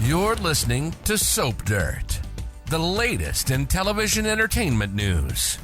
You're listening to Soap Dirt, the latest in television entertainment news.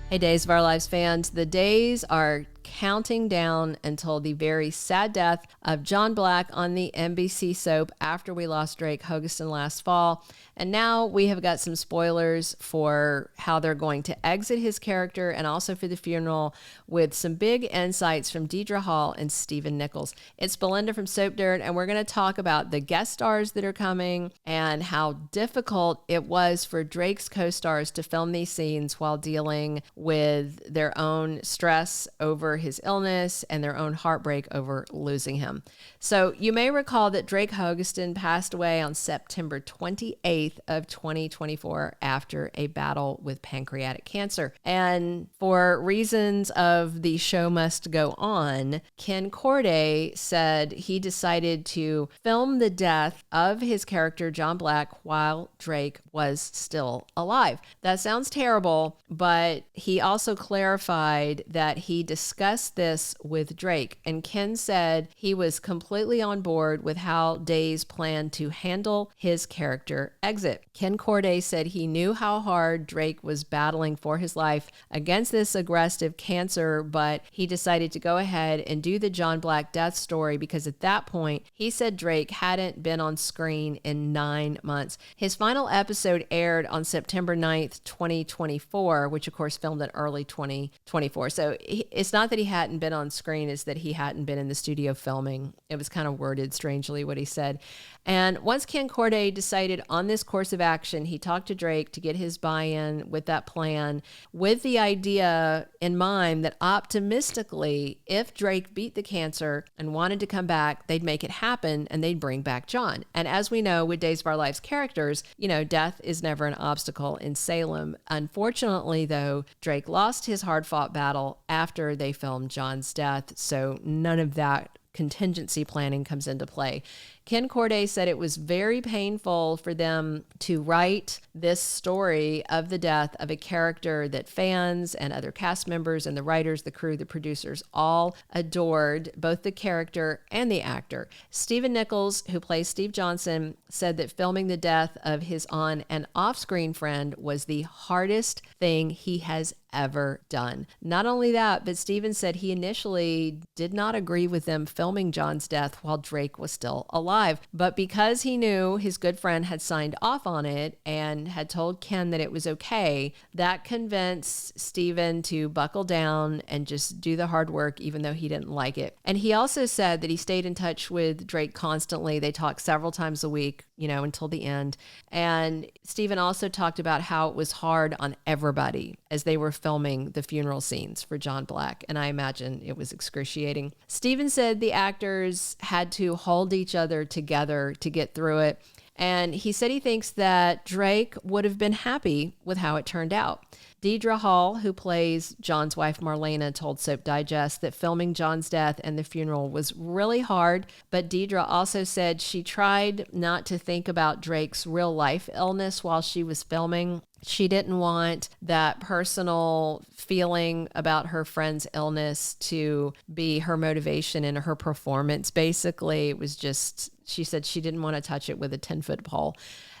Hey, Days of Our Lives fans, the days are counting down until the very sad death of John Black on the NBC soap after we lost Drake Hogestyn last fall. And now we have got some spoilers for how they're going to exit his character and also for the funeral with some big insights from Deidre Hall and Stephen Nichols. It's Belinda from Soap Dirt, and we're going to talk about the guest stars that are coming and how difficult it was for Drake's co-stars to film these scenes while dealing with their own stress over his illness and their own heartbreak over losing him. So you may recall that Drake Hogestyn passed away on September 28th of 2024 after a battle with pancreatic cancer. And for reasons of the show must go on, Ken Corday said he decided to film the death of his character John Black while Drake was still alive. That sounds terrible, but he also clarified that he discussed this with Drake, and Ken said he was completely on board with how Days planned to handle his character exit. Ken Corday said he knew how hard Drake was battling for his life against this aggressive cancer, but he decided to go ahead and do the John Black death story because at that point, he said Drake hadn't been on screen in 9 months. His final episode aired on September 9th, 2024, which of course filmed in early 2024. So it's not that he hadn't been on screen, it's that he hadn't been in the studio filming. It was kind of worded strangely what he said. And once Ken Corday decided on this course of action, he talked to Drake to get his buy-in with that plan, with the idea in mind that optimistically, if Drake beat the cancer and wanted to come back, they'd make it happen and they'd bring back John. And as we know with Days of Our Lives characters, death is never an obstacle in Salem. Unfortunately, though, Drake lost his hard-fought battle after they filmed John's death, so none of that contingency planning comes into play. Ken Corday said it was very painful for them to write this story of the death of a character that fans and other cast members and the writers, the crew, the producers all adored, both the character and the actor. Stephen Nichols, who plays Steve Johnson, said that filming the death of his on and off-screen friend was the hardest thing he has ever done. Not only that, but Stephen said he initially did not agree with them filming John's death while Drake was still alive. But because he knew his good friend had signed off on it and had told Ken that it was okay, that convinced Stephen to buckle down and just do the hard work, even though he didn't like it. And he also said that he stayed in touch with Drake constantly. They talked several times a week, until the end. And Stephen also talked about how it was hard on everybody as they were filming the funeral scenes for John Black. And I imagine it was excruciating. Stephen said the actors had to hold each other together to get through it. And he said he thinks that Drake would have been happy with how it turned out. Deidre Hall, who plays John's wife Marlena, told Soap Digest that filming John's death and the funeral was really hard, but Deidre also said she tried not to think about Drake's real life illness while she was filming. She didn't want that personal feeling about her friend's illness to be her motivation in her performance. Basically, it was just, she said she didn't want to touch it with a 10-foot pole.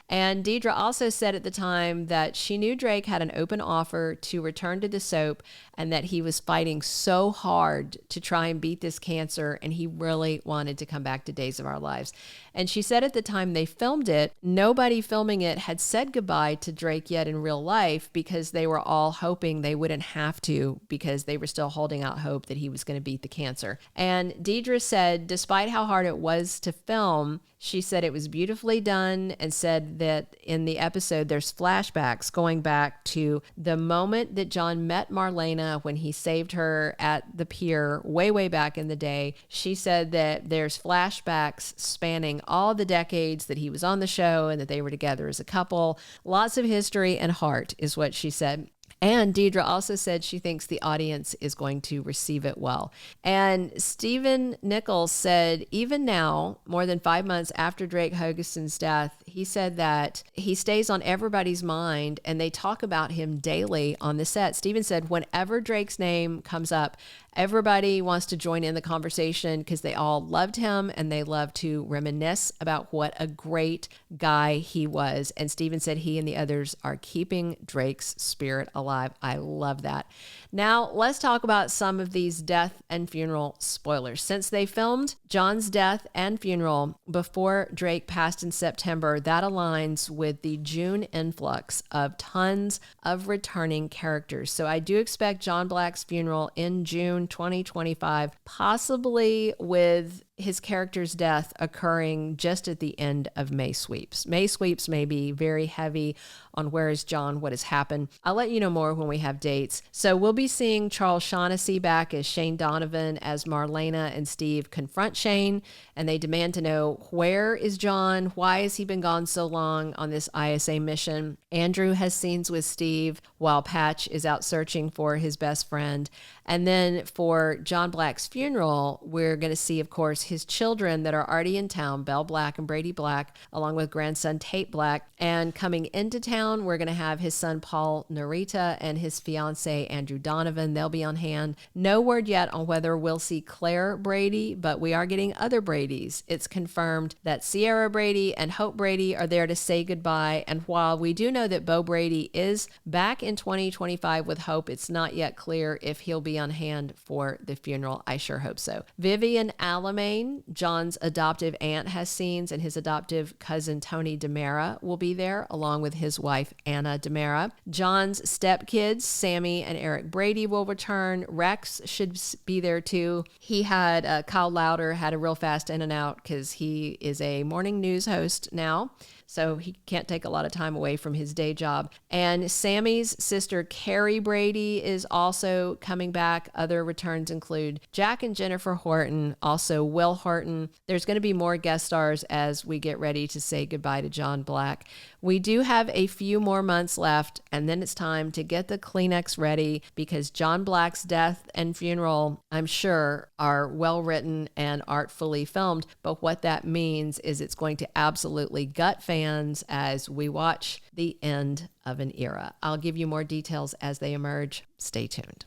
And Deidre also said at the time that she knew Drake had an open offer to return to the soap and that he was fighting so hard to try and beat this cancer and he really wanted to come back to Days of Our Lives. And she said at the time they filmed it, nobody filming it had said goodbye to Drake yet in real life because they were all hoping they wouldn't have to because they were still holding out hope that he was going to beat the cancer. And Deidre said, despite how hard it was to film, she said it was beautifully done and said that in the episode, there's flashbacks going back to the moment that John met Marlena when he saved her at the pier way, way back in the day. She said that there's flashbacks spanning all the decades that he was on the show and that they were together as a couple. Lots of history and heart is what she said. And Deidre also said she thinks the audience is going to receive it well. And Stephen Nichols said, even now, more than 5 months after Drake Hogestyn's death, he said that he stays on everybody's mind and they talk about him daily on the set. Stephen said, whenever Drake's name comes up, Everybody wants to join in the conversation because they all loved him and they love to reminisce about what a great guy he was. And Steven said he and the others are keeping Drake's spirit alive. I love that. Now, let's talk about some of these death and funeral spoilers. Since they filmed John's death and funeral before Drake passed in September, that aligns with the June influx of tons of returning characters. So I do expect John Black's funeral in June 2025, possibly with his character's death occurring just at the end of May Sweeps. May Sweeps may be very heavy on where is John, what has happened. I'll let you know more when we have dates. So we'll be seeing Charles Shaughnessy back as Shane Donovan as Marlena and Steve confront Shane, and they demand to know, where is John? Why has he been gone so long on this ISA mission? Andrew has scenes with Steve while Patch is out searching for his best friend. And then for John Black's funeral, we're going to see, of course, his children that are already in town, Belle Black and Brady Black, along with grandson Tate Black. And coming into town, we're going to have his son Paul Narita and his fiance Andrew Donovan. They'll be on hand. No word yet on whether we'll see Claire Brady, but we are getting other Bradys. It's confirmed that Sierra Brady and Hope Brady are there to say goodbye. And while we do know that Bo Brady is back in 2025 with Hope, it's not yet clear if he'll be on hand for the funeral. I sure hope so. Vivian Alamain, John's adoptive aunt, has scenes, and his adoptive cousin Tony DiMera will be there, along with his wife Anna DiMera. John's stepkids, Sammy and Eric Brady, will return. Rex should be there too. He had Kyle Louder had a real fast in and out because he is a morning news host now, so he can't take a lot of time away from his day job. And Sammy's sister, Carrie Brady, is also coming back. Other returns include Jack and Jennifer Horton, also Will Horton. There's going to be more guest stars as we get ready to say goodbye to John Black. We do have a few more months left, and then it's time to get the Kleenex ready because John Black's death and funeral, I'm sure, are well written and artfully filmed. But what that means is it's going to absolutely gut fans as we watch the end of an era. I'll give you more details as they emerge. Stay tuned.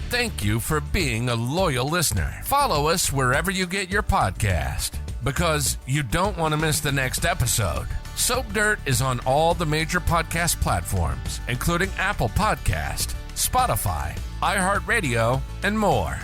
Thank you for being a loyal listener. Follow us wherever you get your podcast because you don't want to miss the next episode. Soap Dirt is on all the major podcast platforms, including Apple Podcast, Spotify, iHeartRadio, and more.